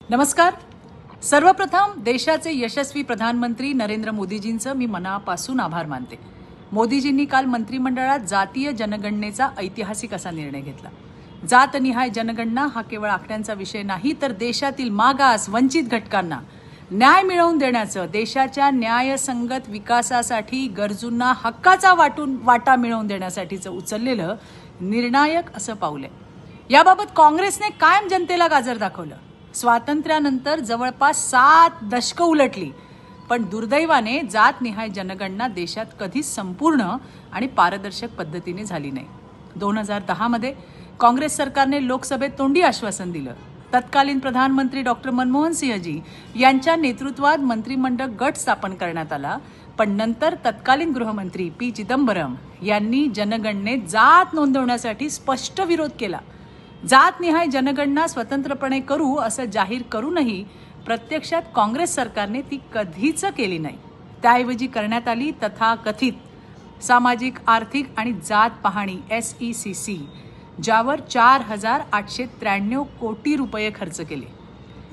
नमस्कार. सर्वप्रथम देशाचे यशस्वी प्रधानमंत्री नरेंद्र मोदीजींचं मी मनापासून आभार मानते. मोदीजींनी काल मंत्रिमंडळात जातीय जनगणनेचा ऐतिहासिक असा निर्णय घेतला. जातनिहाय जनगणना हा केवळ आकड्यांचा विषय नाही, तर देशातील मागास वंचित घटकांना न्याय मिळवून देण्याचं, देशाच्या न्यायसंगत विकासासाठी गरजूंना हक्काचा वाटा मिळवून देण्यासाठीचं उचललेलं निर्णायक असं पाऊल आहे. याबाबत काँग्रेसने कायम जनतेला गाजर दाखवलं. स्वातंत्र्यानंतर जवळपास 7 दशकं उलटली, पण दुर्दैवाने जातनिहाय जनगणना देशात कधीच संपूर्ण आणि पारदर्शक पद्धतीने झाली नाही. 2010 मध्ये काँग्रेस सरकारने लोकसभेत तोंडी आश्वासन दिलं. तत्कालीन प्रधानमंत्री डॉक्टर मनमोहन सिंहजी यांच्या नेतृत्वात मंत्रिमंडळ गट स्थापन करण्यात आला, पण नंतर तत्कालीन गृहमंत्री पी चिदंबरम यांनी जनगणनेत जात नोंदवण्यासाठी स्पष्ट विरोध केला. जातनिहाय जनगणना स्वतंत्रपणे करू असं जाहीर करूनही प्रत्यक्षात काँग्रेस सरकारने ती कधीच केली नाही. त्याऐवजी करण्यात आली तथाकथित सामाजिक आर्थिक आणि जात पाहणी SECC, ज्यावर 4,893 कोटी रुपये खर्च केले.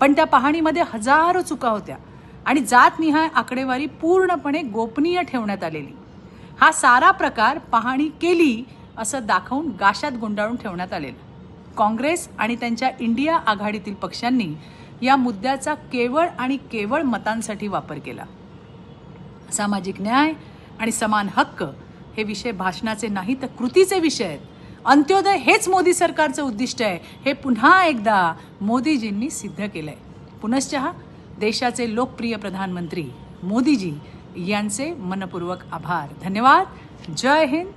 पण त्या पाहणीमध्ये हजारो चुका होत्या आणि जातनिहाय आकडेवारी पूर्णपणे गोपनीय ठेवण्यात आलेली. हा सारा प्रकार पाहणी केली असं दाखवून गाशात गुंडाळून ठेवण्यात आलेला. काँग्रेस आणि त्यांच्या इंडिया आघाडीतील पक्षांनी या मुद्द्याचा केवळ आणि केवळ मतांसाठी वापर केला. सामाजिक न्याय आणि समान हक्क हे विषय भाषणाचे नाही, तर कृतीचे विषय आहेत. अंत्योदय हेच मोदी सरकारचं उद्दिष्ट आहे, हे पुन्हा एकदा मोदीजींनी सिद्ध केलंय. पुनश्च देशाचे लोकप्रिय प्रधानमंत्री मोदीजी यांचे मनपूर्वक आभार. धन्यवाद. जय हिंद.